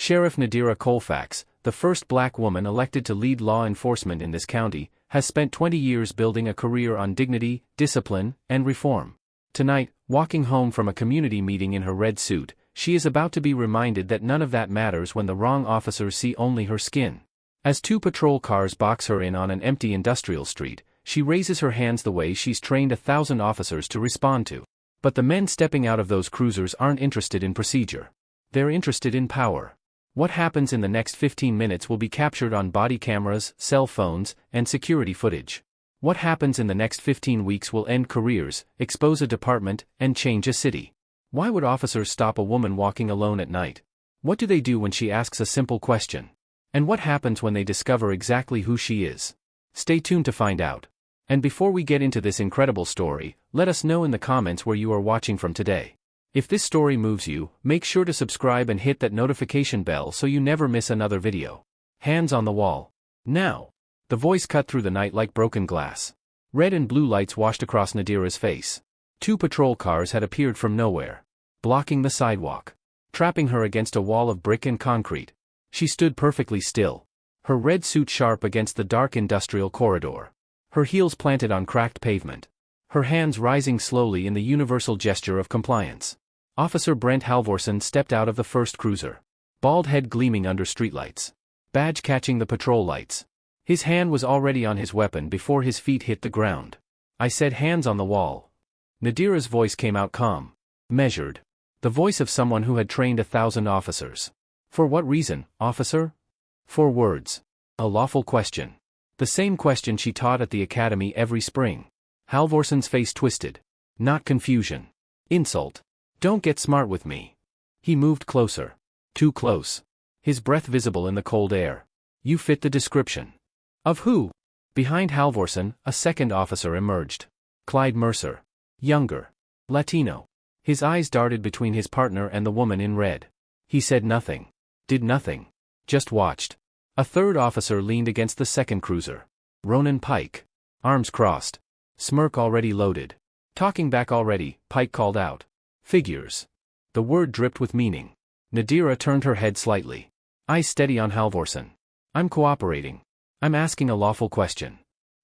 Sheriff Nadira Colefax, the first black woman elected to lead law enforcement in this county, has spent 20 years building a career on dignity, discipline, and reform. Tonight, walking home from a community meeting in her red suit, she is about to be reminded that none of that matters when the wrong officers see only her skin. As two patrol cars box her in on an empty industrial street, she raises her hands the way she's trained 1,000 officers to respond to. But the men stepping out of those cruisers aren't interested in procedure. They're interested in power. What happens in the next 15 minutes will be captured on body cameras, cell phones, and security footage. What happens in the next 15 weeks will end careers, expose a department, and change a city. Why would officers stop a woman walking alone at night? What do they do when she asks a simple question? And what happens when they discover exactly who she is? Stay tuned to find out. And before we get into this incredible story, let us know in the comments where you are watching from today. If this story moves you, make sure to subscribe and hit that notification bell so you never miss another video. Hands on the wall. Now. The voice cut through the night like broken glass. Red and blue lights washed across Nadira's face. Two patrol cars had appeared from nowhere, blocking the sidewalk, trapping her against a wall of brick and concrete. She stood perfectly still, her red suit sharp against the dark industrial corridor, her heels planted on cracked pavement, her hands rising slowly in the universal gesture of compliance. Officer Brent Halvorson stepped out of the first cruiser, bald head gleaming under streetlights, badge catching the patrol lights. His hand was already on his weapon before his feet hit the ground. "I said hands on the wall." Nadira's voice came out calm, measured, the voice of someone who had trained 1,000 officers. "For what reason, officer?" 4 words. A lawful question. The same question she taught at the academy every spring. Halvorson's face twisted. Not confusion. Insult. "Don't get smart with me." He moved closer. Too close. His breath visible in the cold air. "You fit the description." "Of who?" Behind Halvorson, a second officer emerged. Clyde Mercer. Younger. Latino. His eyes darted between his partner and the woman in red. He said nothing. Did nothing. Just watched. A third officer leaned against the second cruiser. Ronan Pike. Arms crossed. Smirk already loaded. "Talking back already," Pike called out. "Figures." The word dripped with meaning. Nadira turned her head slightly. Eyes steady on Halvorson. "I'm cooperating. I'm asking a lawful question."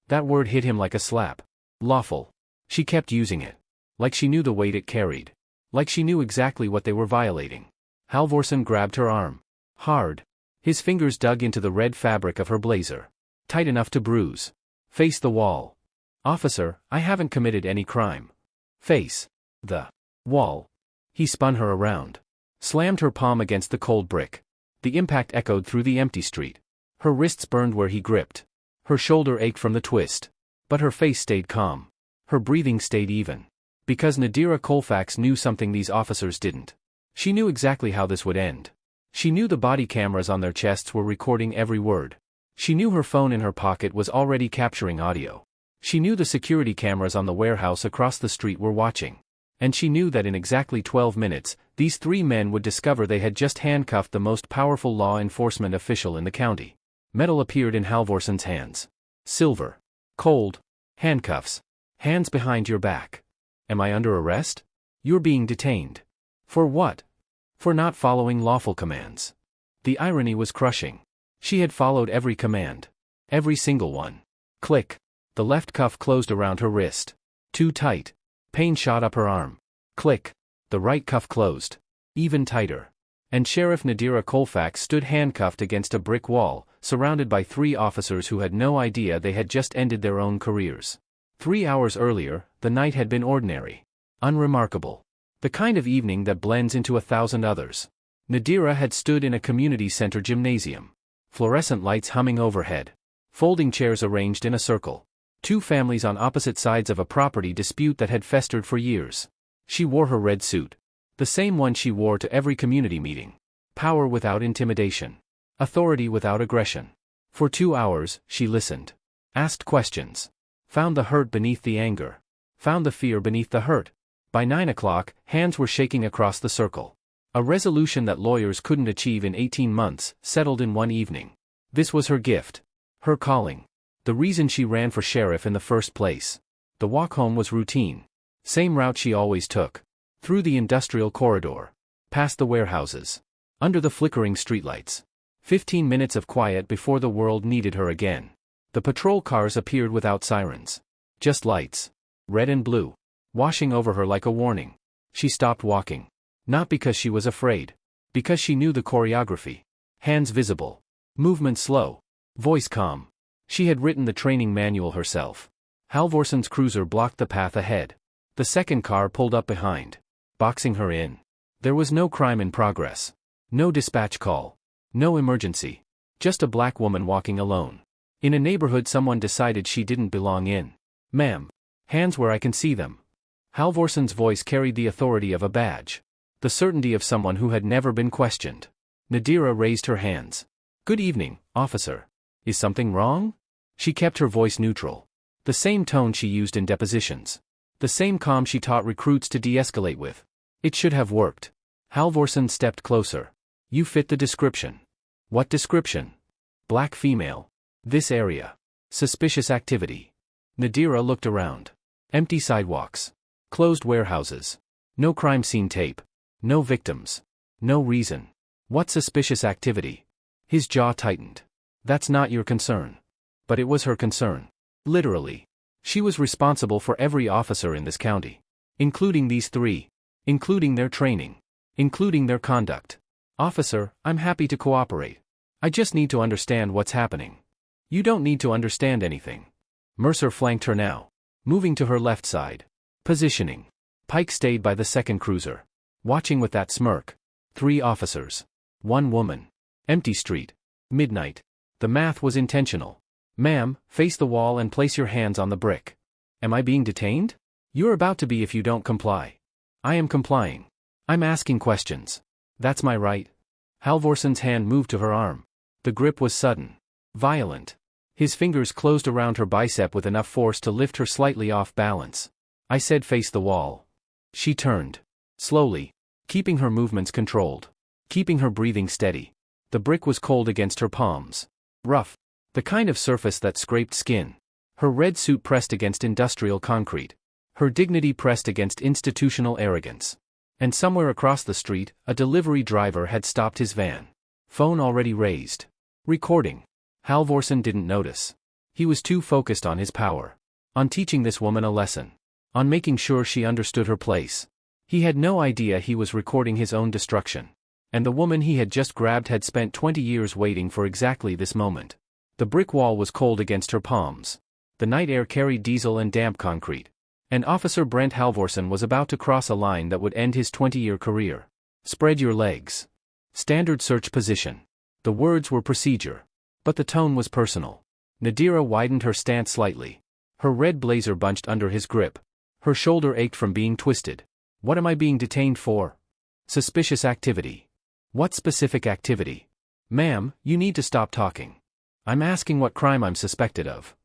That word hit him like a slap. Lawful. She kept using it. Like she knew the weight it carried. Like she knew exactly what they were violating. Halvorson grabbed her arm. Hard. His fingers dug into the red fabric of her blazer. Tight enough to bruise. "Face the wall." "Officer, I haven't committed any crime." "Face the wall." He spun her around. Slammed her palm against the cold brick. The impact echoed through the empty street. Her wrists burned where he gripped. Her shoulder ached from the twist. But her face stayed calm. Her breathing stayed even. Because Nadira Colefax knew something these officers didn't. She knew exactly how this would end. She knew the body cameras on their chests were recording every word. She knew her phone in her pocket was already capturing audio. She knew the security cameras on the warehouse across the street were watching. And she knew that in exactly 12 minutes, these 3 men would discover they had just handcuffed the most powerful law enforcement official in the county. Metal appeared in Halvorson's hands. Silver. Cold. Handcuffs. "Hands behind your back." "Am I under arrest?" "You're being detained." "For what?" "For not following lawful commands." The irony was crushing. She had followed every command. Every single one. Click. The left cuff closed around her wrist. Too tight. Pain shot up her arm. Click. The right cuff closed. Even tighter. And Sheriff Nadira Colefax stood handcuffed against a brick wall, surrounded by 3 officers who had no idea they had just ended their own careers. 3 hours earlier, the night had been ordinary. Unremarkable. The kind of evening that blends into 1,000 others. Nadira had stood in a community center gymnasium. Fluorescent lights humming overhead. Folding chairs arranged in a circle. 2 families on opposite sides of a property dispute that had festered for years. She wore her red suit. The same one she wore to every community meeting. Power without intimidation. Authority without aggression. For 2 hours, she listened. Asked questions. Found the hurt beneath the anger. Found the fear beneath the hurt. By 9 o'clock, hands were shaking across the circle. A resolution that lawyers couldn't achieve in 18 months, settled in one evening. This was her gift. Her calling. The reason she ran for sheriff in the first place. The walk home was routine. Same route she always took. Through the industrial corridor. Past the warehouses. Under the flickering streetlights. 15 minutes of quiet before the world needed her again. The patrol cars appeared without sirens. Just lights. Red and blue. Washing over her like a warning. She stopped walking. Not because she was afraid. Because she knew the choreography. Hands visible. Movement slow. Voice calm. She had written the training manual herself. Halvorson's cruiser blocked the path ahead. The second car pulled up behind, boxing her in. There was no crime in progress. No dispatch call. No emergency. Just a black woman walking alone. In a neighborhood someone decided she didn't belong in. Ma'am. Hands where I can see them. Halvorson's voice carried the authority of a badge. The certainty of someone who had never been questioned. Nadira raised her hands. Good evening, officer. Is something wrong? She kept her voice neutral. The same tone she used in depositions. The same calm she taught recruits to de-escalate with. It should have worked. Halvorson stepped closer. You fit the description. What description? Black female. This area. Suspicious activity. Nadira looked around. Empty sidewalks. Closed warehouses. No crime scene tape. No victims. No reason. What suspicious activity? His jaw tightened. That's not your concern. But it was her concern. Literally. She was responsible for every officer in this county. Including these three. Including their training. Including their conduct. Officer, I'm happy to cooperate. I just need to understand what's happening. You don't need to understand anything. Mercer flanked her now. Moving to her left side. Positioning. Pike stayed by the second cruiser. Watching with that smirk. 3 officers. 1 woman. Empty street. Midnight. The math was intentional. Ma'am, face the wall and place your hands on the brick. Am I being detained? You're about to be if you don't comply. I am complying. I'm asking questions. That's my right. Halvorson's hand moved to her arm. The grip was sudden. Violent. His fingers closed around her bicep with enough force to lift her slightly off balance. I said face the wall. She turned. Slowly. Keeping her movements controlled. Keeping her breathing steady. The brick was cold against her palms. Rough. The kind of surface that scraped skin. Her red suit pressed against industrial concrete. Her dignity pressed against institutional arrogance. And somewhere across the street, a delivery driver had stopped his van. Phone already raised. Recording. Halvorson didn't notice. He was too focused on his power. On teaching this woman a lesson. On making sure she understood her place. He had no idea he was recording his own destruction. And the woman he had just grabbed had spent 20 years waiting for exactly this moment. The brick wall was cold against her palms. The night air carried diesel and damp concrete. And Officer Brent Halvorson was about to cross a line that would end his 20-year career. Spread your legs. Standard search position. The words were procedure. But the tone was personal. Nadira widened her stance slightly. Her red blazer bunched under his grip. Her shoulder ached from being twisted. What am I being detained for? Suspicious activity. What specific activity? Ma'am, you need to stop talking. I'm asking what crime I'm suspected of.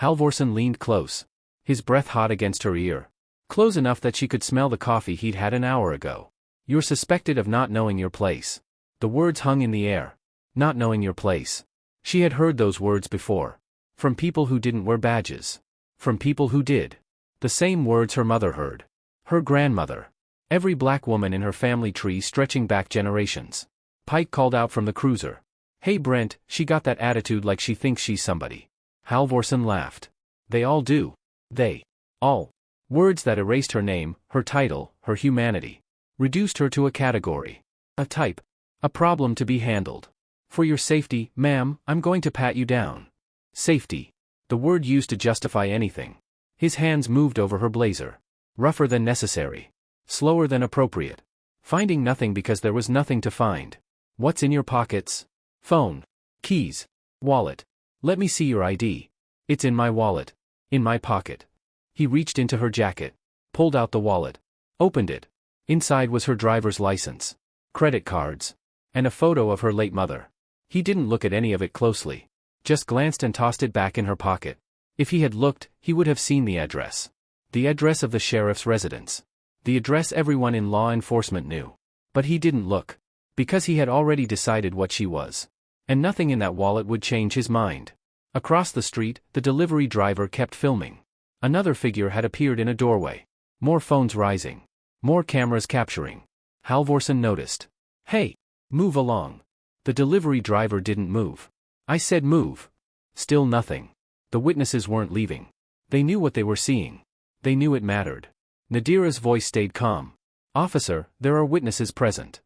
Halvorson leaned close. His breath hot against her ear. Close enough that she could smell the coffee he'd had an hour ago. You're suspected of not knowing your place. The words hung in the air. Not knowing your place. She had heard those words before. From people who didn't wear badges. From people who did. The same words her mother heard. Her grandmother. Every black woman in her family tree stretching back generations. Pike called out from the cruiser. Hey Brent, she got that attitude like she thinks she's somebody. Halvorson laughed. They all do. They. All. Words that erased her name, her title, her humanity. Reduced her to a category. A type. A problem to be handled. For your safety, ma'am, I'm going to pat you down. Safety. The word used to justify anything. His hands moved over her blazer. Rougher than necessary. Slower than appropriate. Finding nothing because there was nothing to find. What's in your pockets? Phone. Keys. Wallet. Let me see your ID. It's in my wallet. In my pocket. He reached into her jacket. Pulled out the wallet. Opened it. Inside was her driver's license. Credit cards. And a photo of her late mother. He didn't look at any of it closely. Just glanced and tossed it back in her pocket. If he had looked, he would have seen the address. The address of the sheriff's residence. The address everyone in law enforcement knew. But he didn't look. Because he had already decided what she was. And nothing in that wallet would change his mind. Across the street, the delivery driver kept filming. Another figure had appeared in a doorway. More phones rising. More cameras capturing. Halvorson noticed. Hey! Move along. The delivery driver didn't move. I said move. Still nothing. The witnesses weren't leaving. They knew what they were seeing. They knew it mattered. Nadira's voice stayed calm. Officer, there are witnesses present.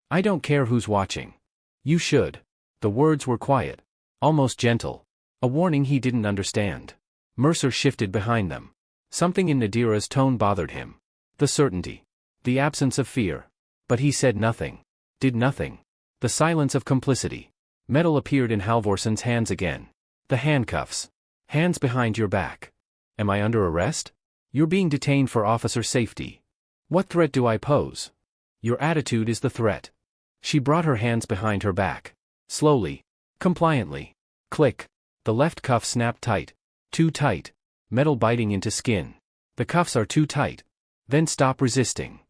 I don't care who's watching. You should. The words were quiet. Almost gentle. A warning he didn't understand. Mercer shifted behind them. Something in Nadira's tone bothered him. The certainty. The absence of fear. But he said nothing. Did nothing. The silence of complicity. Metal appeared in Halvorson's hands again. The handcuffs. Hands behind your back. Am I under arrest? You're being detained for officer safety. What threat do I pose? Your attitude is the threat. She brought her hands behind her back. Slowly. Compliantly. Click. The left cuff snapped tight. Too tight. Metal biting into skin. The cuffs are too tight. Then stop resisting.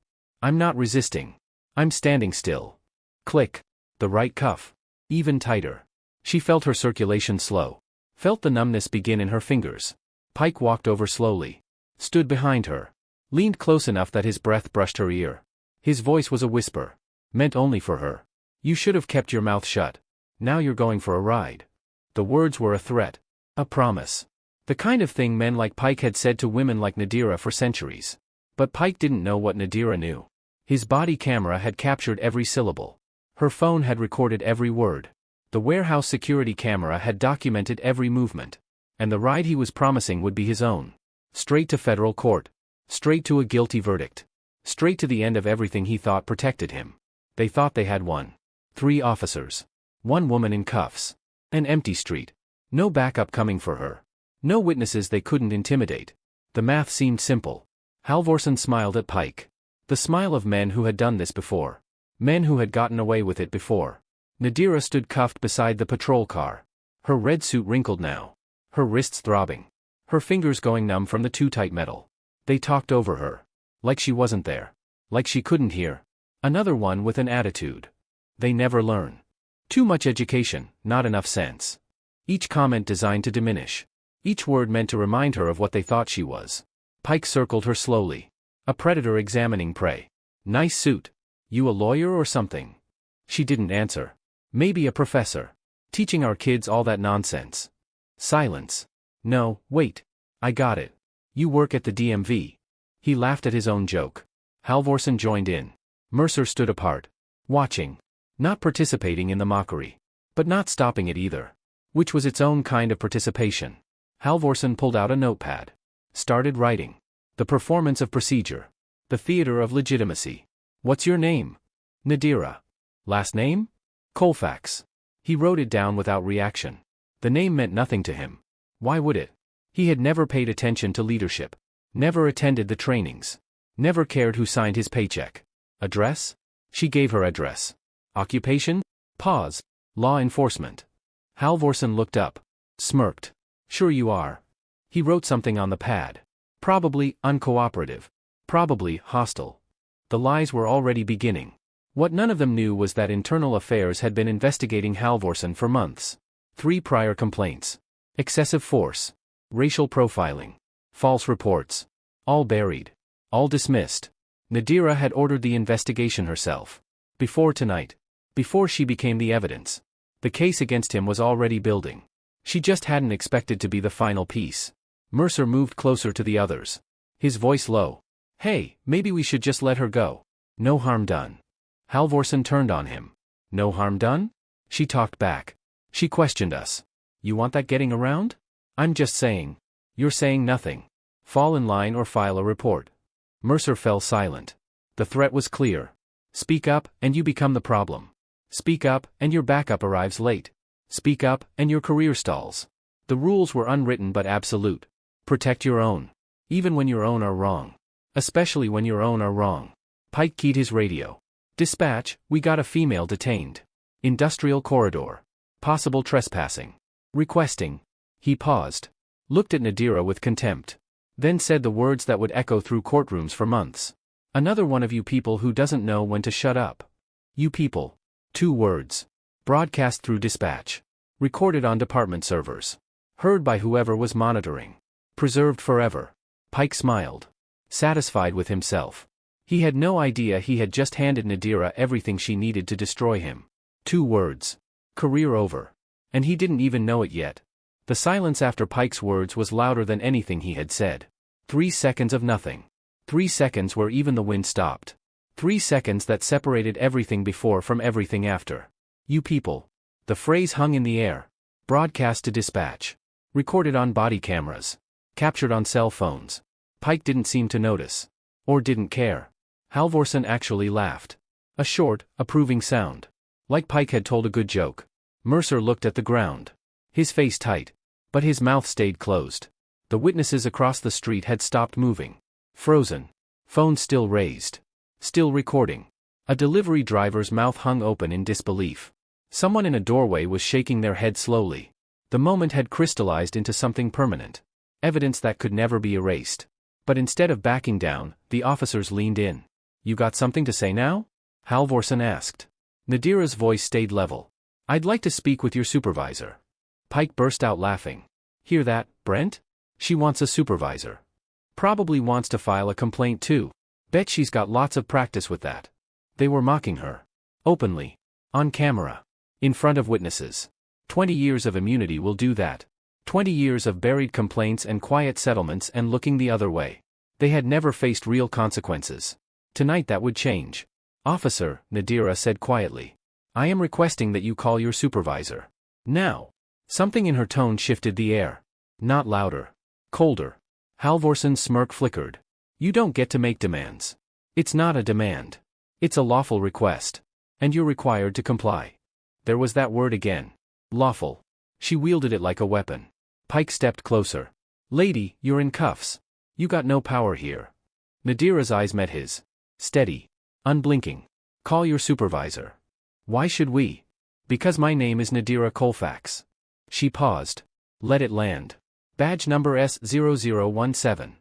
I'm not resisting. I'm standing still. Click. The right cuff. Even tighter. She felt her circulation slow. Felt the numbness begin in her fingers. Pike walked over slowly. Stood behind her. Leaned close enough that his breath brushed her ear. His voice was a whisper. Meant only for her. You should have kept your mouth shut. Now you're going for a ride. The words were a threat. A promise. The kind of thing men like Pike had said to women like Nadira for centuries. But Pike didn't know what Nadira knew. His body camera had captured every syllable. Her phone had recorded every word. The warehouse security camera had documented every movement. And the ride he was promising would be his own. Straight to federal court. Straight to a guilty verdict. Straight to the end of everything he thought protected him. They thought they had won. 3 officers. 1 woman in cuffs. An empty street. No backup coming for her. No witnesses they couldn't intimidate. The math seemed simple. Halvorson smiled at Pike. The smile of men who had done this before. Men who had gotten away with it before. Nadira stood cuffed beside the patrol car. Her red suit wrinkled now. Her wrists throbbing. Her fingers going numb from the too tight metal. They talked over her. Like she wasn't there. Like she couldn't hear. Another one with an attitude. They never learn. Too much education, not enough sense. Each comment designed to diminish. Each word meant to remind her of what they thought she was. Pike circled her slowly. A predator examining prey. Nice suit. You a lawyer or something? She didn't answer. Maybe a professor. Teaching our kids all that nonsense. Silence. No, wait. I got it. You work at the DMV. He laughed at his own joke. Halvorson joined in. Mercer stood apart. Watching. Not participating in the mockery. But not stopping it either. Which was its own kind of participation. Halvorson pulled out a notepad. Started writing. The performance of procedure. The theater of legitimacy. What's your name? Nadira. Last name? Colefax. He wrote it down without reaction. The name meant nothing to him. Why would it? He had never paid attention to leadership. Never attended the trainings. Never cared who signed his paycheck. Address? She gave her address. Occupation? Pause. Law enforcement. Halvorson looked up. Smirked. Sure you are. He wrote something on the pad. Probably uncooperative. Probably hostile. The lies were already beginning. What none of them knew was that Internal Affairs had been investigating Halvorson for months. 3 prior complaints. Excessive force. Racial profiling. False reports. All buried. All dismissed. Nadira had ordered the investigation herself. Before tonight. Before she became the evidence. The case against him was already building. She just hadn't expected to be the final piece. Mercer moved closer to the others. His voice low. Hey, maybe we should just let her go. No harm done. Halvorson turned on him. No harm done? She talked back. She questioned us. You want that getting around? I'm just saying. You're saying nothing. Fall in line or file a report. Mercer fell silent. The threat was clear. Speak up, and you become the problem. Speak up, and your backup arrives late. Speak up, and your career stalls. The rules were unwritten but absolute. Protect your own. Even when your own are wrong. Especially when your own are wrong. Pike keyed his radio. Dispatch, we got a female detained. Industrial corridor. Possible trespassing. Requesting. He paused. Looked at Nadira with contempt. Then said the words that would echo through courtrooms for months. Another one of you people who doesn't know when to shut up. You people. 2 words. Broadcast through dispatch. Recorded on department servers. Heard by whoever was monitoring. Preserved forever. Pike smiled. Satisfied with himself. He had no idea he had just handed Nadira everything she needed to destroy him. 2 words. Career over. And he didn't even know it yet. The silence after Pike's words was louder than anything he had said. 3 seconds of nothing. 3 seconds where even the wind stopped. 3 seconds that separated everything before from everything after. You people. The phrase hung in the air. Broadcast to dispatch. Recorded on body cameras. Captured on cell phones. Pike didn't seem to notice. Or didn't care. Halvorsen actually laughed. A short, approving sound. Like Pike had told a good joke. Mercer looked at the ground. His face tight. But his mouth stayed closed. The witnesses across the street had stopped moving. Frozen. Phone still raised. Still recording. A delivery driver's mouth hung open in disbelief. Someone in a doorway was shaking their head slowly. The moment had crystallized into something permanent. Evidence that could never be erased. But instead of backing down, the officers leaned in. You got something to say now? Halvorsen asked. Nadira's voice stayed level. I'd like to speak with your supervisor. Pike burst out laughing. Hear that, Brent? She wants a supervisor. Probably wants to file a complaint too. Bet she's got lots of practice with that. They were mocking her. Openly. On camera. In front of witnesses. 20 years of immunity will do that. 20 years of buried complaints and quiet settlements and looking the other way. They had never faced real consequences. Tonight that would change. Officer, Nadira said quietly. I am requesting that you call your supervisor. Now. Something in her tone shifted the air. Not louder. Colder. Halvorsen's smirk flickered. You don't get to make demands. It's not a demand. It's a lawful request. And you're required to comply. There was that word again. Lawful. She wielded it like a weapon. Pike stepped closer. Lady, you're in cuffs. You got no power here. Nadira's eyes met his. Steady. Unblinking. Call your supervisor. Why should we? Because my name is Nadira Colefax. She paused. Let it land. Badge number S0017.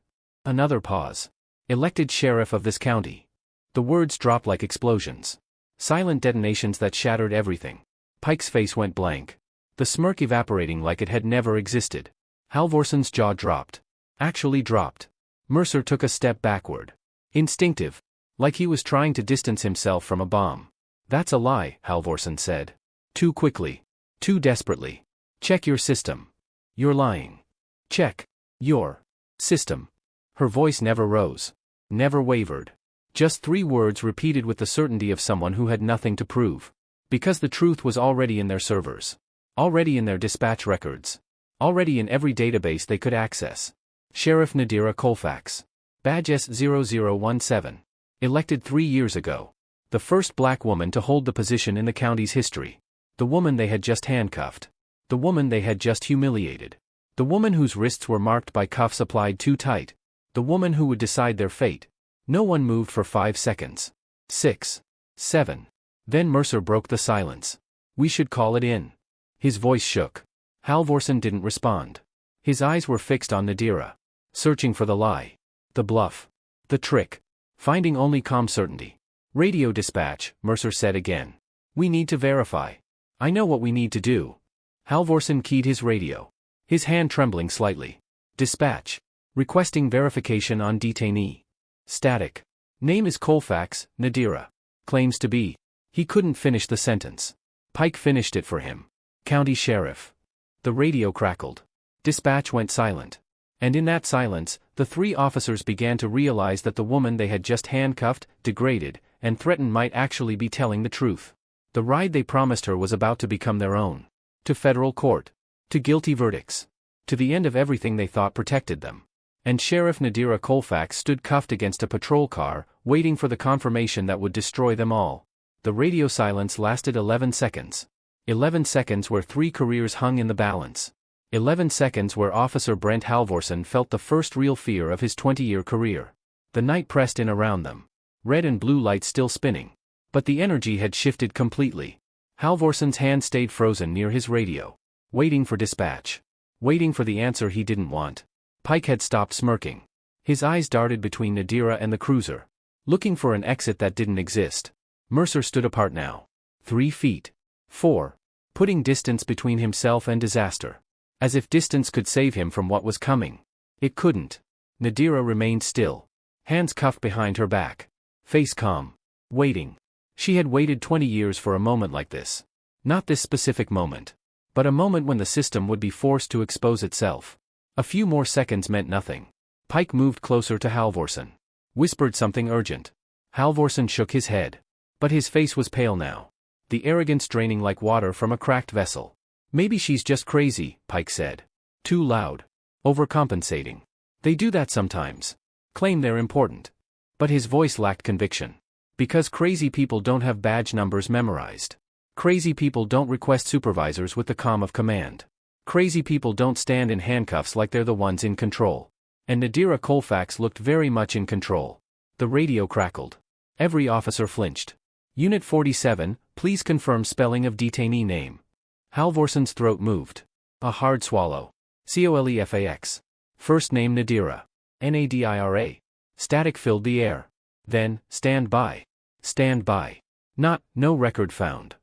Another pause. Elected sheriff of this county. The words dropped like explosions. Silent detonations that shattered everything. Pike's face went blank. The smirk evaporating like it had never existed. Halvorsen's jaw dropped. Actually dropped. Mercer took a step backward. Instinctive. Like he was trying to distance himself from a bomb. That's a lie, Halvorsen said. Too quickly. Too desperately. Check your system. You're lying. Check. Your system. Her voice never rose. Never wavered. Just 3 words repeated with the certainty of someone who had nothing to prove. Because the truth was already in their servers. Already in their dispatch records. Already in every database they could access. Sheriff Nadira Colefax. Badge S0017. Elected 3 years ago. The first black woman to hold the position in the county's history. The woman they had just handcuffed. The woman they had just humiliated. The woman whose wrists were marked by cuffs applied too tight. The woman who would decide their fate. No one moved for 5 seconds. 6. 7. Then Mercer broke the silence. We should call it in. His voice shook. Halvorsen didn't respond. His eyes were fixed on Nadira. Searching for the lie. The bluff. The trick. Finding only calm certainty. Radio dispatch, Mercer said again. We need to verify. I know what we need to do. Halvorsen keyed his radio. His hand trembling slightly. Dispatch. Requesting verification on detainee. Static. Name is Colefax, Nadira. Claims to be. He couldn't finish the sentence. Pike finished it for him. County Sheriff. The radio crackled. Dispatch went silent. And in that silence, the 3 officers began to realize that the woman they had just handcuffed, degraded, and threatened might actually be telling the truth. The ride they promised her was about to become their own. To federal court. To guilty verdicts. To the end of everything they thought protected them. And Sheriff Nadira Colefax stood cuffed against a patrol car, waiting for the confirmation that would destroy them all. The radio silence lasted 11 seconds. 11 seconds where 3 careers hung in the balance. 11 seconds where Officer Brent Halvorsen felt the first real fear of his 20-year career. The night pressed in around them. Red and blue lights still spinning. But the energy had shifted completely. Halvorsen's hand stayed frozen near his radio. Waiting for dispatch. Waiting for the answer he didn't want. Pike had stopped smirking. His eyes darted between Nadira and the cruiser. Looking for an exit that didn't exist. Mercer stood apart now. 3 feet. 4. Putting distance between himself and disaster. As if distance could save him from what was coming. It couldn't. Nadira remained still. Hands cuffed behind her back. Face calm. Waiting. She had waited 20 years for a moment like this. Not this specific moment. But a moment when the system would be forced to expose itself. A few more seconds meant nothing. Pike moved closer to Halvorsen. Whispered something urgent. Halvorsen shook his head. But his face was pale now. The arrogance draining like water from a cracked vessel. Maybe she's just crazy, Pike said. Too loud. Overcompensating. They do that sometimes. Claim they're important. But his voice lacked conviction. Because crazy people don't have badge numbers memorized. Crazy people don't request supervisors with the calm of command. Crazy people don't stand in handcuffs like they're the ones in control. And Nadira Colefax looked very much in control. The radio crackled. Every officer flinched. Unit 47, please confirm spelling of detainee name. Halvorsen's throat moved. A hard swallow. Colefax. First name Nadira. Nadira. Static filled the air. Then, stand by. Stand by. Not, no record found.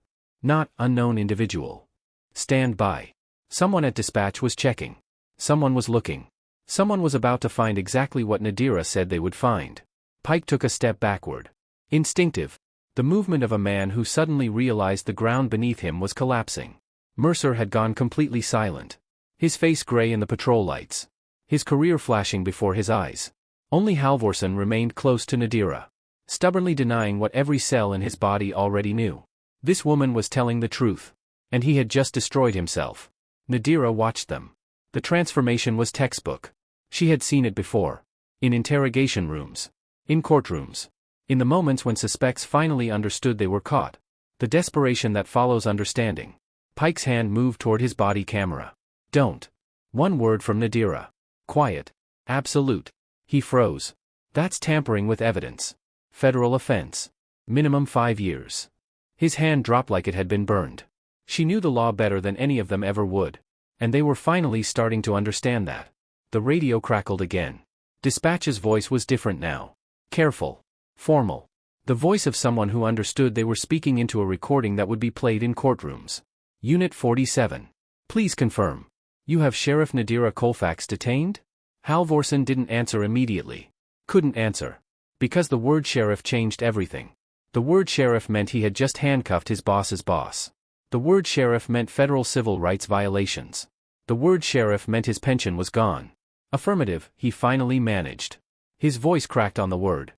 Not, unknown individual. Stand by. Someone at dispatch was checking. Someone was looking. Someone was about to find exactly what Nadira said they would find. Pike took a step backward. Instinctive. The movement of a man who suddenly realized the ground beneath him was collapsing. Mercer had gone completely silent. His face gray in the patrol lights. His career flashing before his eyes. Only Halvorsen remained close to Nadira. Stubbornly denying what every cell in his body already knew. This woman was telling the truth. And he had just destroyed himself. Nadira watched them. The transformation was textbook. She had seen it before. In interrogation rooms. In courtrooms. In the moments when suspects finally understood they were caught. The desperation that follows understanding. Pike's hand moved toward his body camera. Don't. One word from Nadira. Quiet. Absolute. He froze. That's tampering with evidence. Federal offense. Minimum 5 years. His hand dropped like it had been burned. She knew the law better than any of them ever would. And they were finally starting to understand that. The radio crackled again. Dispatch's voice was different now. Careful. Formal. The voice of someone who understood they were speaking into a recording that would be played in courtrooms. Unit 47. Please confirm. You have Sheriff Nadira Colefax detained? Halvorsen didn't answer immediately. Couldn't answer. Because the word sheriff changed everything. The word sheriff meant he had just handcuffed his boss's boss. The word sheriff meant federal civil rights violations. The word sheriff meant his pension was gone. Affirmative, he finally managed. His voice cracked on the word.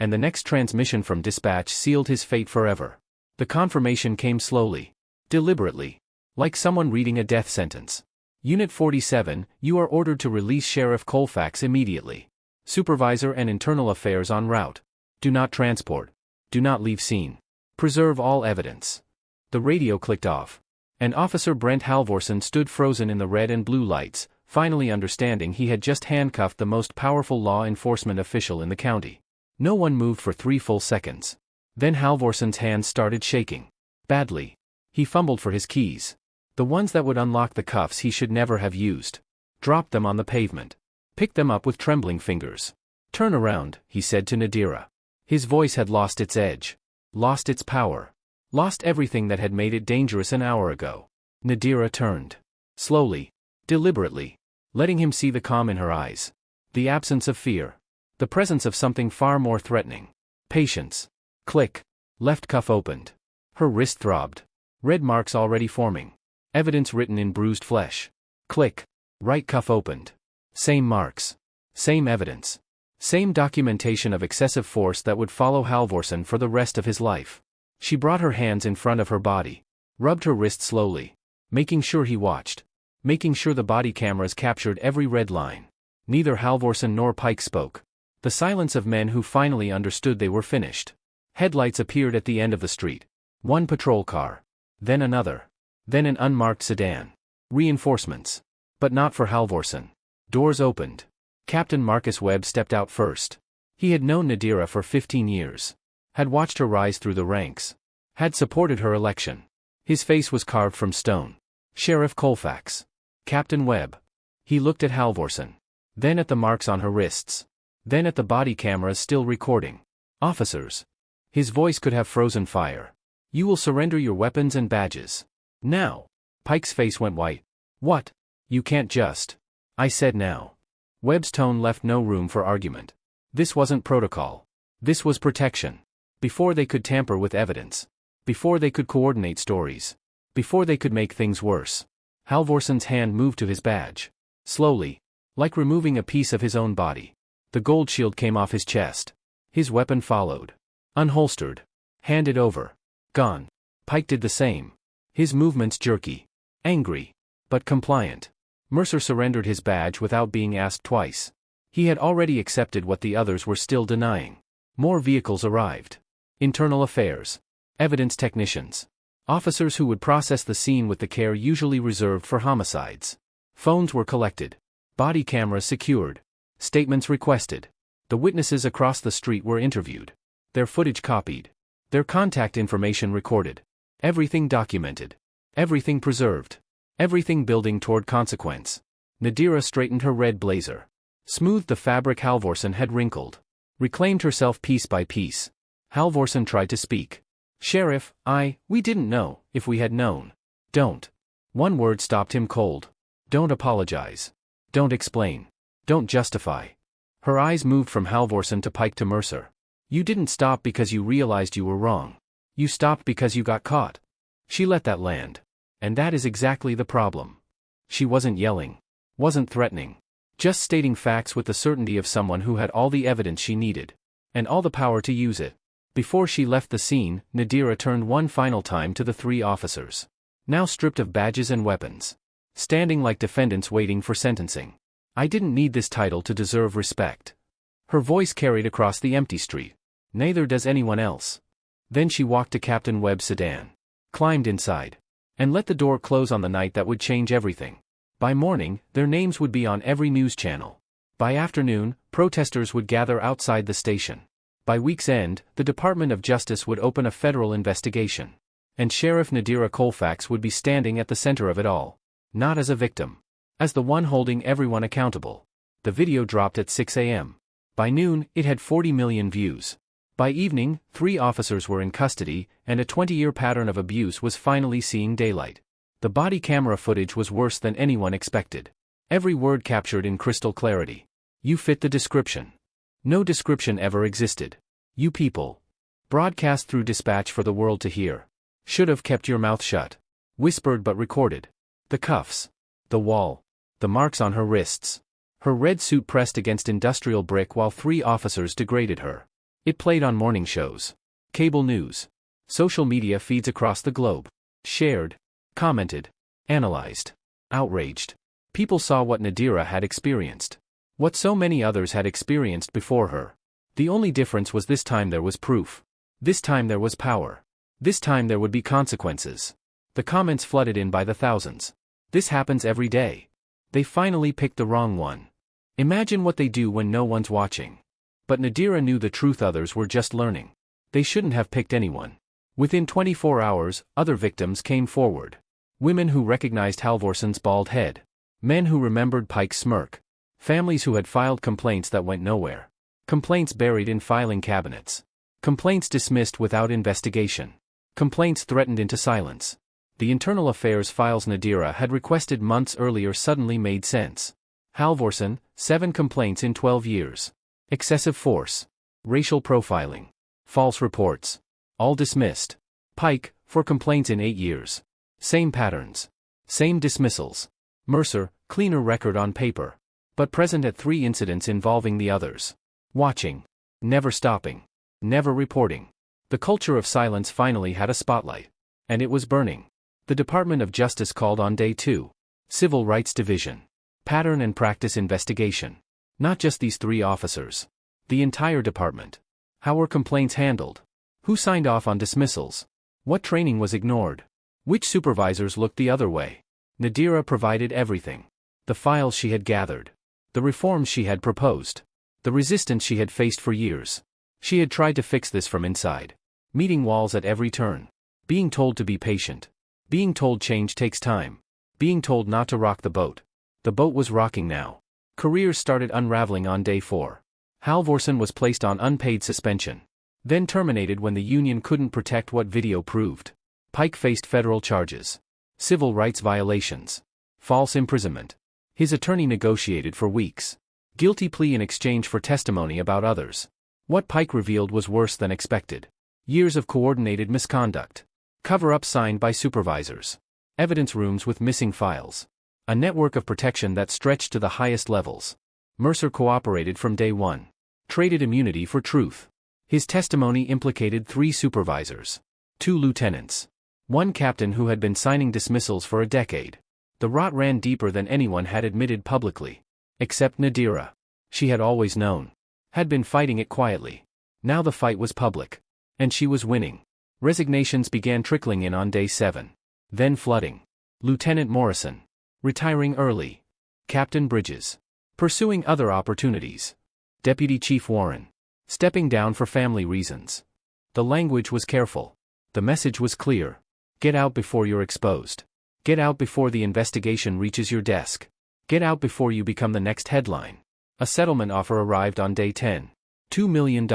And the next transmission from dispatch sealed his fate forever. The confirmation came slowly. Deliberately. Like someone reading a death sentence. Unit 47, you are ordered to release Sheriff Colefax immediately. Supervisor and Internal Affairs en route. Do not transport. Do not leave scene. Preserve all evidence. The radio clicked off. And Officer Brent Halvorsen stood frozen in the red and blue lights, finally understanding he had just handcuffed the most powerful law enforcement official in the county. No one moved for 3 full seconds. Then Halvorsen's hands started shaking. Badly. He fumbled for his keys. The ones that would unlock the cuffs he should never have used. Dropped them on the pavement. Picked them up with trembling fingers. Turn around, he said to Nadira. His voice had lost its edge. Lost its power. Lost everything that had made it dangerous an hour ago. Nadira turned. Slowly. Deliberately. Letting him see the calm in her eyes. The absence of fear. The presence of something far more threatening. Patience. Click. Left cuff opened. Her wrist throbbed. Red marks already forming. Evidence written in bruised flesh. Click. Right cuff opened. Same marks. Same evidence. Same documentation of excessive force that would follow Halvorsen for the rest of his life. She brought her hands in front of her body. Rubbed her wrist slowly. Making sure he watched. Making sure the body cameras captured every red line. Neither Halvorsen nor Pike spoke. The silence of men who finally understood they were finished. Headlights appeared at the end of the street. One patrol car. Then another. Then an unmarked sedan. Reinforcements. But not for Halvorsen. Doors opened. Captain Marcus Webb stepped out first. He had known Nadira for 15 years. Had watched her rise through the ranks. Had supported her election. His face was carved from stone. Sheriff Colefax. Captain Webb. He looked at Halvorsen. Then at the marks on her wrists. Then at the body cameras still recording. Officers. His voice could have frozen fire. You will surrender your weapons and badges. Now. Pike's face went white. What? You can't just. I said now. Webb's tone left no room for argument. This wasn't protocol. This was protection. Before they could tamper with evidence. Before they could coordinate stories. Before they could make things worse, Halvorson's hand moved to his badge. Slowly, like removing a piece of his own body. The gold shield came off his chest. His weapon followed. Unholstered. Handed over. Gone. Pike did the same. His movements jerky. Angry. But compliant. Mercer surrendered his badge without being asked twice. He had already accepted what the others were still denying. More vehicles arrived. Internal affairs. Evidence technicians. Officers who would process the scene with the care usually reserved for homicides. Phones were collected. Body cameras secured. Statements requested. The witnesses across the street were interviewed. Their footage copied. Their contact information recorded. Everything documented. Everything preserved. Everything building toward consequence. Nadira straightened her red blazer. Smoothed the fabric Halvorson had wrinkled. Reclaimed herself piece by piece. Halvorson tried to speak. Sheriff, we didn't know. If we had known. Don't. One word stopped him cold. Don't apologize. Don't explain. Don't justify. Her eyes moved from Halvorson to Pike to Mercer. You didn't stop because you realized you were wrong. You stopped because you got caught. She let that land. And that is exactly the problem. She wasn't yelling. Wasn't threatening. Just stating facts with the certainty of someone who had all the evidence she needed. And all the power to use it. Before she left the scene, Nadira turned one final time to the three officers. Now stripped of badges and weapons. Standing like defendants waiting for sentencing. I didn't need this title to deserve respect. Her voice carried across the empty street. Neither does anyone else. Then she walked to Captain Webb's sedan. Climbed inside. And let the door close on the night that would change everything. By morning, their names would be on every news channel. By afternoon, protesters would gather outside the station. By week's end, the Department of Justice would open a federal investigation. And Sheriff Nadira Colefax would be standing at the center of it all. Not as a victim. As the one holding everyone accountable. The video dropped at 6 a.m. By noon, it had 40 million views. By evening, 3 officers were in custody, and a 20-year pattern of abuse was finally seeing daylight. The body camera footage was worse than anyone expected. Every word captured in crystal clarity. You fit the description. No description ever existed. You people. Broadcast through dispatch for the world to hear. Should have kept your mouth shut. Whispered but recorded. The cuffs. The wall. The marks on her wrists. Her red suit pressed against industrial brick while 3 officers degraded her. It played on morning shows. Cable news. Social media feeds across the globe. Shared. Commented. Analyzed. Outraged. People saw what Nadira had experienced. What so many others had experienced before her. The only difference was this time there was proof. This time there was power. This time there would be consequences. The comments flooded in by the thousands. This happens every day. They finally picked the wrong one. Imagine what they do when no one's watching. But Nadira knew the truth others were just learning. They shouldn't have picked anyone. Within 24 hours, other victims came forward. Women who recognized Halvorson's bald head. Men who remembered Pike's smirk. Families who had filed complaints that went nowhere. Complaints buried in filing cabinets. Complaints dismissed without investigation. Complaints threatened into silence. The internal affairs files Nadira had requested months earlier suddenly made sense. Halvorson, 7 complaints in 12 years. Excessive force. Racial profiling. False reports. All dismissed. Pike, 4 complaints in 8 years. Same patterns. Same dismissals. Mercer, cleaner record on paper. But present at 3 incidents involving the others. Watching. Never stopping. Never reporting. The culture of silence finally had a spotlight. And it was burning. The Department of Justice called on day 2. Civil Rights Division. Pattern and practice investigation. Not just these 3 officers. The entire department. How were complaints handled? Who signed off on dismissals? What training was ignored? Which supervisors looked the other way? Nadira provided everything. The files she had gathered. The reforms she had proposed. The resistance she had faced for years. She had tried to fix this from inside. Meeting walls at every turn. Being told to be patient. Being told change takes time. Being told not to rock the boat. The boat was rocking now. Careers started unraveling on day 4. Halvorson was placed on unpaid suspension. Then terminated when the union couldn't protect what video proved. Pike faced federal charges. Civil rights violations. False imprisonment. His attorney negotiated for weeks. Guilty plea in exchange for testimony about others. What Pike revealed was worse than expected. Years of coordinated misconduct. Cover-up signed by supervisors. evidence rooms with missing files. A network of protection that stretched to the highest levels. Mercer cooperated from day one. Traded immunity for truth. His testimony implicated 3 supervisors. 2 lieutenants. 1 captain who had been signing dismissals for a decade. The rot ran deeper than anyone had admitted publicly. Except Nadira. She had always known. Had been fighting it quietly. Now the fight was public. And she was winning. Resignations began trickling in on day 7. Then flooding. Lieutenant Morrison. Retiring early. Captain Bridges. Pursuing other opportunities. Deputy Chief Warren. Stepping down for family reasons. The language was careful. The message was clear. Get out before you're exposed. Get out before the investigation reaches your desk. Get out before you become the next headline. A settlement offer arrived on day 10. $2 million.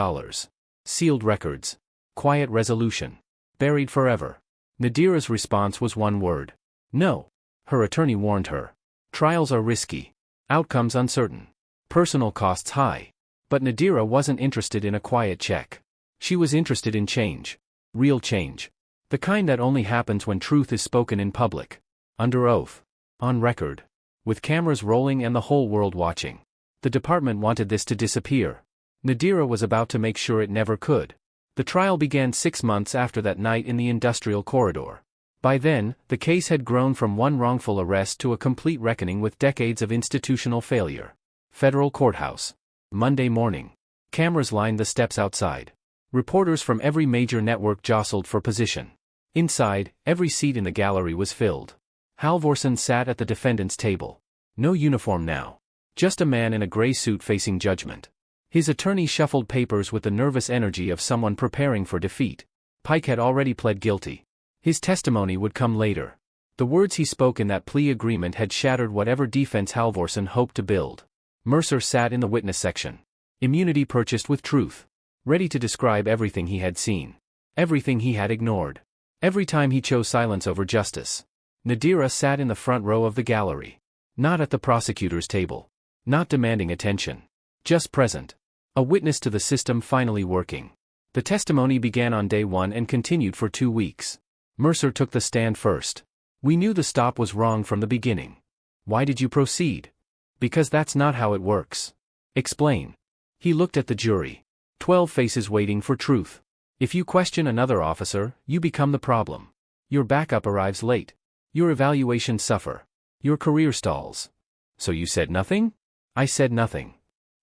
Sealed records. Quiet resolution. Buried forever. Nadira's response was one word. No. Her attorney warned her. Trials are risky. Outcomes uncertain. Personal costs high. But Nadira wasn't interested in a quiet check. She was interested in change. Real change. The kind that only happens when truth is spoken in public. Under oath. On record. With cameras rolling and the whole world watching. The department wanted this to disappear. Nadira was about to make sure it never could. The trial began 6 months after that night in the industrial corridor. By then, the case had grown from one wrongful arrest to a complete reckoning with decades of institutional failure. Federal Courthouse. Monday morning. Cameras lined the steps outside. Reporters from every major network jostled for position. Inside, every seat in the gallery was filled. Halvorsen sat at the defendant's table. No uniform now. Just a man in a gray suit facing judgment. His attorney shuffled papers with the nervous energy of someone preparing for defeat. Pike had already pled guilty. His testimony would come later. The words he spoke in that plea agreement had shattered whatever defense Halvorsen hoped to build. Mercer sat in the witness section. Immunity purchased with truth. Ready to describe everything he had seen. Everything he had ignored. Every time he chose silence over justice. Nadira sat in the front row of the gallery. Not at the prosecutor's table. Not demanding attention. Just present. A witness to the system finally working. The testimony began on day 1 and continued for 2 weeks. Mercer took the stand first. We knew the stop was wrong from the beginning. Why did you proceed? Because that's not how it works. Explain. He looked at the jury. 12 faces waiting for truth. If you question another officer, you become the problem. Your backup arrives late. Your evaluations suffer. Your career stalls. So you said nothing? I said nothing.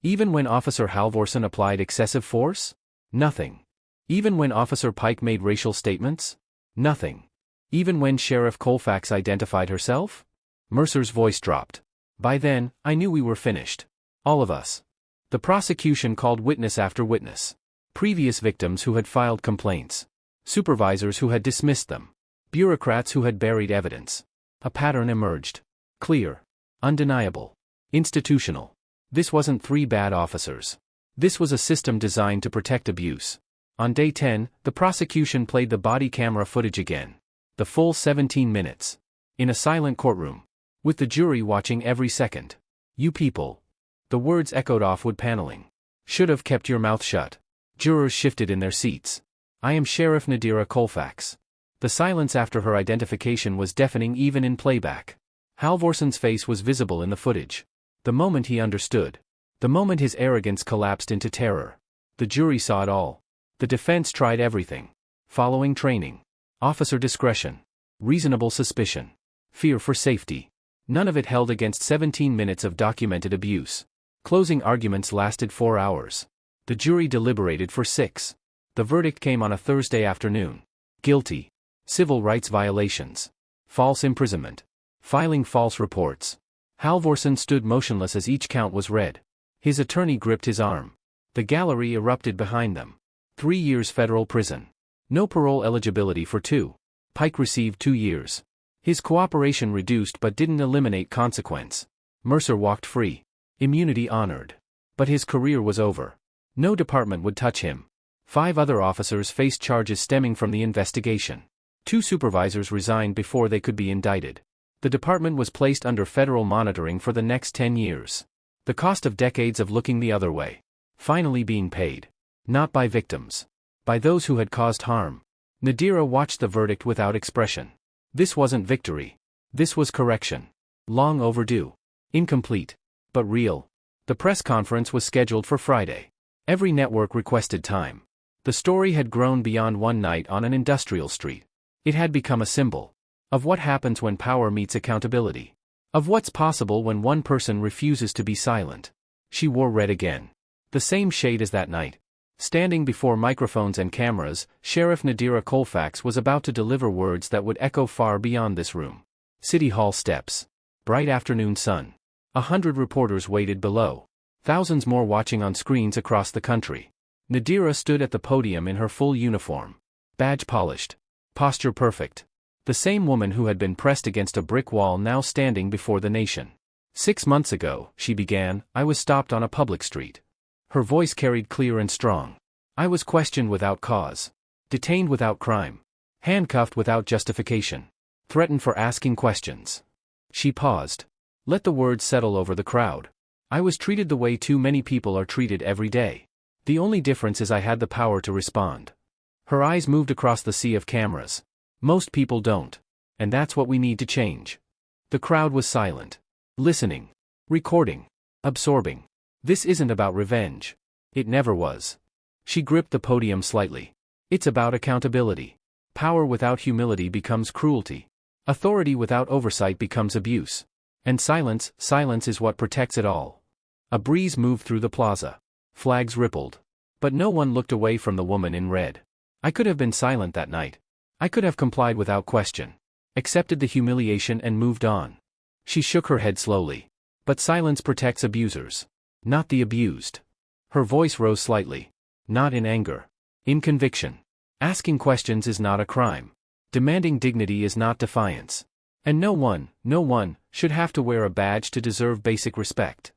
Even when Officer Halvorsen applied excessive force? Nothing. Even when Officer Pike made racial statements? Nothing. Even when Sheriff Colefax identified herself? Mercer's voice dropped. By then, I knew we were finished. All of us. The prosecution called witness after witness. Previous victims who had filed complaints. Supervisors who had dismissed them. Bureaucrats who had buried evidence. A pattern emerged. Clear. Undeniable. Institutional. This wasn't 3 bad officers. This was a system designed to protect abuse. On day 10, the prosecution played the body camera footage again. The full 17 minutes. In a silent courtroom. With the jury watching every second. You people. The words echoed off wood paneling. Should have kept your mouth shut. Jurors shifted in their seats. I am Sheriff Nadira Colefax. The silence after her identification was deafening even in playback. Halvorsen's face was visible in the footage. The moment he understood. The moment his arrogance collapsed into terror. The jury saw it all. The defense tried everything. Following training. Officer discretion. Reasonable suspicion. Fear for safety. None of it held against 17 minutes of documented abuse. Closing arguments lasted 4 hours. The jury deliberated for 6. The verdict came on a Thursday afternoon. Guilty. Civil rights violations. False imprisonment. Filing false reports. Halvorsen stood motionless as each count was read. His attorney gripped his arm. The gallery erupted behind them. 3 years federal prison. No parole eligibility for 2. Pike received 2 years. His cooperation reduced but didn't eliminate consequence. Mercer walked free. Immunity honored. But his career was over. No department would touch him. 5 other officers faced charges stemming from the investigation. 2 supervisors resigned before they could be indicted. The department was placed under federal monitoring for the next 10 years. The cost of decades of looking the other way. Finally being paid. Not by victims. By those who had caused harm. Nadira watched the verdict without expression. This wasn't victory. This was correction. Long overdue. Incomplete. But real. The press conference was scheduled for Friday. Every network requested time. The story had grown beyond one night on an industrial street. It had become a symbol of what happens when power meets accountability. Of what's possible when one person refuses to be silent. She wore red again. The same shade as that night. Standing before microphones and cameras, Sheriff Nadira Colefax was about to deliver words that would echo far beyond this room. City Hall steps. Bright afternoon sun. 100 reporters waited below. Thousands more watching on screens across the country. Nadira stood at the podium in her full uniform. Badge polished. Posture perfect. The same woman who had been pressed against a brick wall now standing before the nation. 6 months ago, she began, I was stopped on a public street. Her voice carried clear and strong. I was questioned without cause. Detained without crime. Handcuffed without justification. Threatened for asking questions. She paused. Let the words settle over the crowd. I was treated the way too many people are treated every day. The only difference is I had the power to respond. Her eyes moved across the sea of cameras. Most people don't. And that's what we need to change. The crowd was silent. Listening. Recording. Absorbing. This isn't about revenge. It never was. She gripped the podium slightly. It's about accountability. Power without humility becomes cruelty. Authority without oversight becomes abuse. And silence is what protects it all. A breeze moved through the plaza. Flags rippled. But no one looked away from the woman in red. I could have been silent that night. I could have complied without question. Accepted the humiliation and moved on. She shook her head slowly. But silence protects abusers. Not the abused. Her voice rose slightly. Not in anger. In conviction. Asking questions is not a crime. Demanding dignity is not defiance. And no one, should have to wear a badge to deserve basic respect.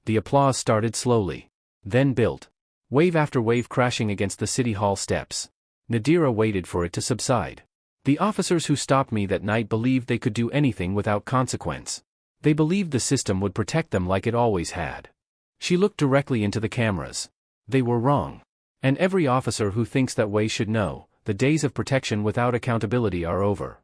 The applause started slowly. Then built. Wave after wave crashing against the City Hall steps. Nadira waited for it to subside. The officers who stopped me that night believed they could do anything without consequence. They believed the system would protect them like it always had. She looked directly into the cameras. They were wrong. And every officer who thinks that way should know, the days of protection without accountability are over.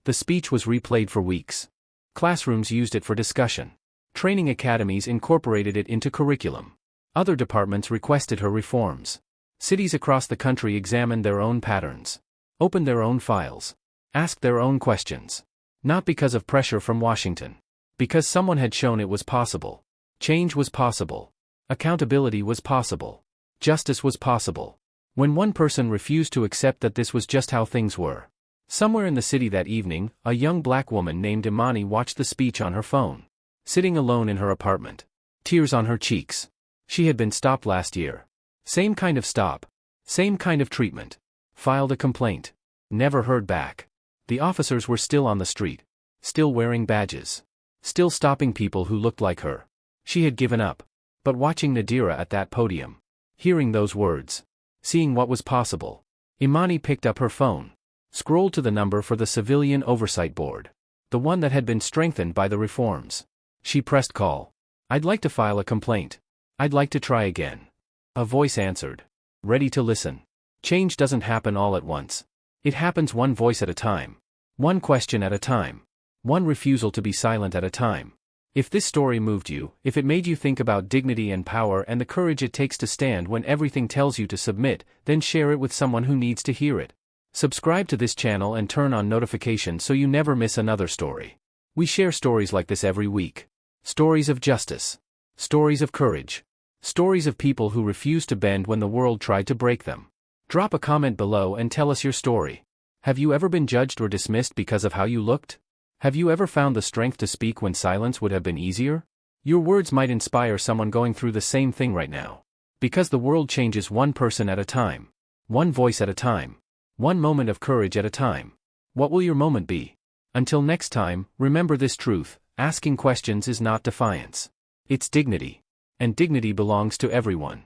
The speech was replayed for weeks. Classrooms used it for discussion. Training academies incorporated it into curriculum. Other departments requested her reforms. Cities across the country examined their own patterns. Opened their own files. Asked their own questions. Not because of pressure from Washington. Because someone had shown it was possible. Change was possible. Accountability was possible. Justice was possible. When one person refused to accept that this was just how things were. Somewhere in the city that evening, a young black woman named Imani watched the speech on her phone. Sitting alone in her apartment. Tears on her cheeks. She had been stopped last year. Same kind of stop. Same kind of treatment. Filed a complaint. Never heard back. The officers were still on the street. Still wearing badges. Still stopping people who looked like her. She had given up. But watching Nadira at that podium. Hearing those words. Seeing what was possible. Imani picked up her phone. Scrolled to the number for the Civilian Oversight Board. The one that had been strengthened by the reforms. She pressed call. I'd like to file a complaint. I'd like to try again. A voice answered. Ready to listen. Change doesn't happen all at once. It happens one voice at a time. One question at a time. One refusal to be silent at a time. If this story moved you, if it made you think about dignity and power and the courage it takes to stand when everything tells you to submit, then share it with someone who needs to hear it. Subscribe to this channel and turn on notifications so you never miss another story. We share stories like this every week. Stories of justice. Stories of courage. Stories of people who refused to bend when the world tried to break them. Drop a comment below and tell us your story. Have you ever been judged or dismissed because of how you looked? Have you ever found the strength to speak when silence would have been easier? Your words might inspire someone going through the same thing right now. Because the world changes one person at a time. One voice at a time. One moment of courage at a time. What will your moment be? Until next time, remember this truth: asking questions is not defiance. It's dignity. And dignity belongs to everyone.